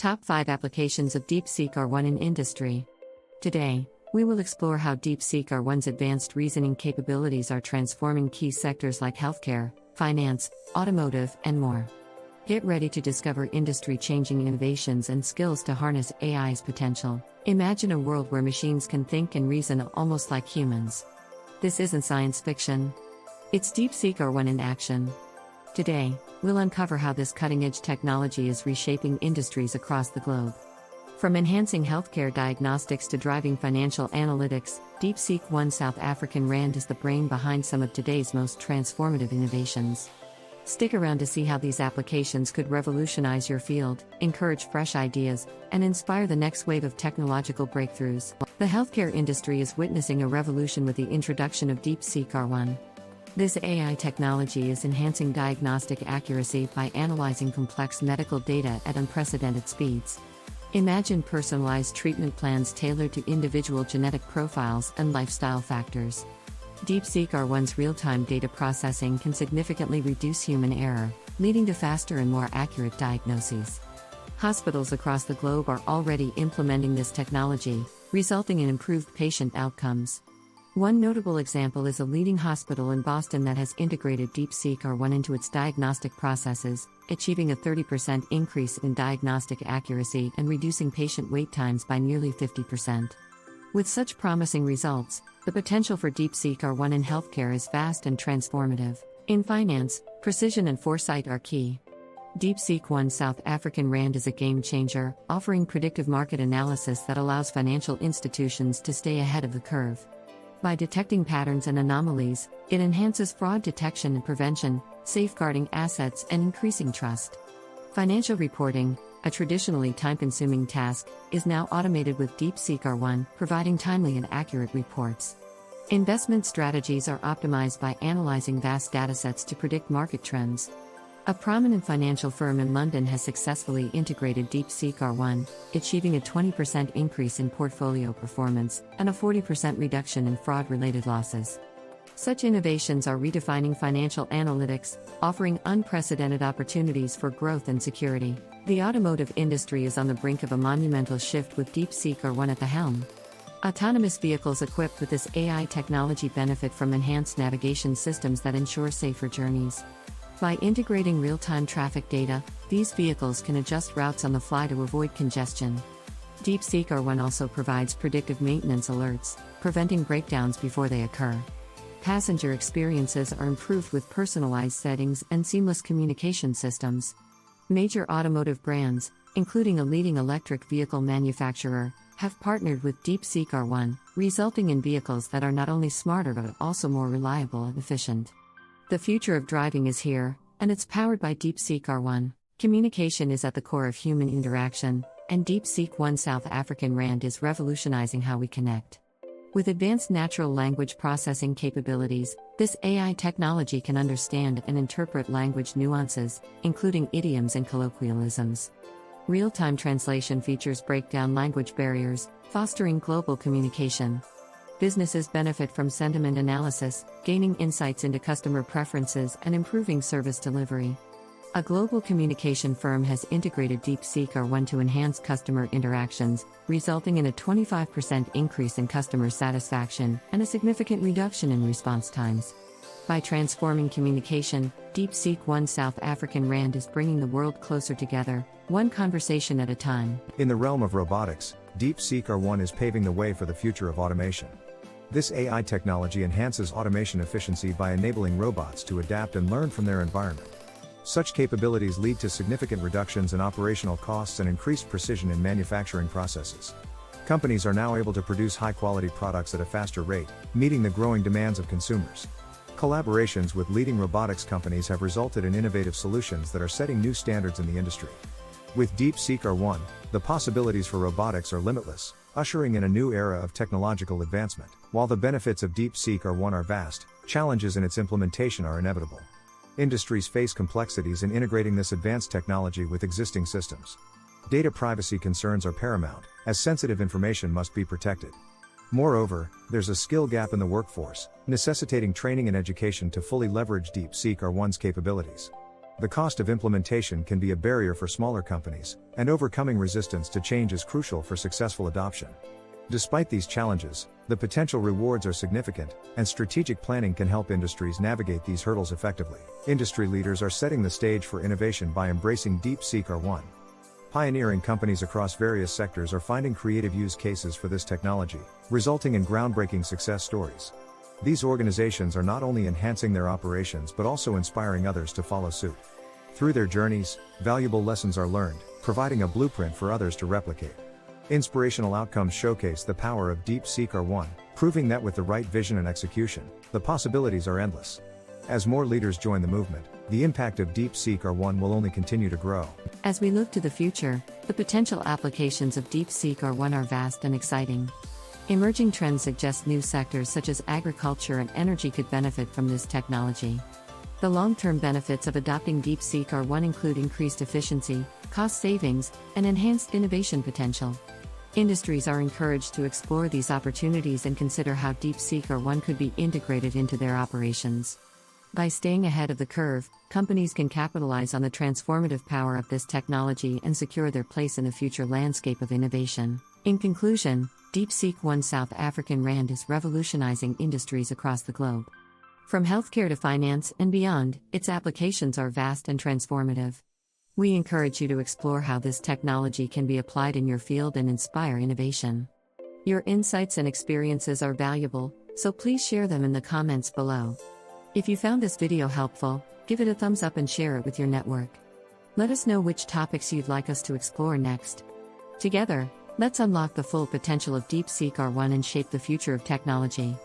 Top 5 Applications of DeepSeek R1 in Industry. Today, we will explore how DeepSeek R1's advanced reasoning capabilities are transforming key sectors like healthcare, finance, automotive, and more. Get ready to discover industry-changing innovations and skills to harness AI's potential. Imagine a world where machines can think and reason almost like humans. This isn't science fiction. It's DeepSeek R1 in action. Today, we'll uncover how this cutting-edge technology is reshaping industries across the globe. From enhancing healthcare diagnostics to driving financial analytics, DeepSeek R1 South African Rand is the brain behind some of today's most transformative innovations. Stick around to see how these applications could revolutionize your field, encourage fresh ideas, and inspire the next wave of technological breakthroughs. The healthcare industry is witnessing a revolution with the introduction of DeepSeek R1. This AI technology is enhancing diagnostic accuracy by analyzing complex medical data at unprecedented speeds. Imagine personalized treatment plans tailored to individual genetic profiles and lifestyle factors. DeepSeek R1's real-time data processing can significantly reduce human error, leading to faster and more accurate diagnoses. Hospitals across the globe are already implementing this technology, resulting in improved patient outcomes. One notable example is a leading hospital in Boston that has integrated DeepSeek R1 into its diagnostic processes, achieving a 30% increase in diagnostic accuracy and reducing patient wait times by nearly 50%. With such promising results, the potential for DeepSeek R1 in healthcare is vast and transformative. In finance, precision and foresight are key. DeepSeek R1 South African Rand is a game changer, offering predictive market analysis that allows financial institutions to stay ahead of the curve. By detecting patterns and anomalies, it enhances fraud detection and prevention, safeguarding assets and increasing trust. Financial reporting, a traditionally time-consuming task, is now automated with DeepSeek R1, providing timely and accurate reports. Investment strategies are optimized by analyzing vast datasets to predict market trends. A prominent financial firm in London has successfully integrated DeepSeek R1, achieving a 20% increase in portfolio performance and a 40% reduction in fraud-related losses. Such innovations are redefining financial analytics, offering unprecedented opportunities for growth and security. The automotive industry is on the brink of a monumental shift with DeepSeek R1 at the helm. Autonomous vehicles equipped with this AI technology benefit from enhanced navigation systems that ensure safer journeys. By integrating real-time traffic data, these vehicles can adjust routes on the fly to avoid congestion. DeepSeek R1 also provides predictive maintenance alerts, preventing breakdowns before they occur. Passenger experiences are improved with personalized settings and seamless communication systems. Major automotive brands, including a leading electric vehicle manufacturer, have partnered with DeepSeek R1, resulting in vehicles that are not only smarter but also more reliable and efficient. The future of driving is here, and it's powered by DeepSeek R1. Communication is at the core of human interaction, and DeepSeek R1 South African Rand is revolutionizing how we connect. With advanced natural language processing capabilities, this AI technology can understand and interpret language nuances, including idioms and colloquialisms. Real-time translation features break down language barriers, fostering global communication. Businesses benefit from sentiment analysis, gaining insights into customer preferences and improving service delivery. A global communication firm has integrated DeepSeek R1 to enhance customer interactions, resulting in a 25% increase in customer satisfaction and a significant reduction in response times. By transforming communication, DeepSeek R1 South African Rand is bringing the world closer together, one conversation at a time. In the realm of robotics, DeepSeek R1 is paving the way for the future of automation. This AI technology enhances automation efficiency by enabling robots to adapt and learn from their environment. Such capabilities lead to significant reductions in operational costs and increased precision in manufacturing processes. Companies are now able to produce high-quality products at a faster rate, meeting the growing demands of consumers. Collaborations with leading robotics companies have resulted in innovative solutions that are setting new standards in the industry. With DeepSeek R1, the possibilities for robotics are limitless, ushering in a new era of technological advancement. While the benefits of DeepSeek R1 are vast, challenges in its implementation are inevitable. Industries face complexities in integrating this advanced technology with existing systems. Data privacy concerns are paramount, as sensitive information must be protected. Moreover, there's a skill gap in the workforce, necessitating training and education to fully leverage DeepSeek R1's capabilities. The cost of implementation can be a barrier for smaller companies, and overcoming resistance to change is crucial for successful adoption. Despite these challenges, the potential rewards are significant, and strategic planning can help industries navigate these hurdles effectively. Industry leaders are setting the stage for innovation by embracing DeepSeek R1. Pioneering companies across various sectors are finding creative use cases for this technology, resulting in groundbreaking success stories. These organizations are not only enhancing their operations but also inspiring others to follow suit. Through their journeys, valuable lessons are learned, providing a blueprint for others to replicate. Inspirational outcomes showcase the power of DeepSeek R1, proving that with the right vision and execution, the possibilities are endless. As more leaders join the movement, the impact of DeepSeek R1 will only continue to grow. As we look to the future, the potential applications of DeepSeek R1 are vast and exciting. Emerging trends suggest new sectors such as agriculture and energy could benefit from this technology. The long-term benefits of adopting DeepSeek R1 include increased efficiency, cost savings, and enhanced innovation potential. Industries are encouraged to explore these opportunities and consider how DeepSeek R1 could be integrated into their operations. By staying ahead of the curve, companies can capitalize on the transformative power of this technology and secure their place in the future landscape of innovation. In conclusion, DeepSeek R1 South African Rand is revolutionizing industries across the globe. From healthcare to finance and beyond, its applications are vast and transformative. We encourage you to explore how this technology can be applied in your field and inspire innovation. Your insights and experiences are valuable, so please share them in the comments below. If you found this video helpful, give it a thumbs up and share it with your network. Let us know which topics you'd like us to explore next. Together, let's unlock the full potential of DeepSeek R1 and shape the future of technology.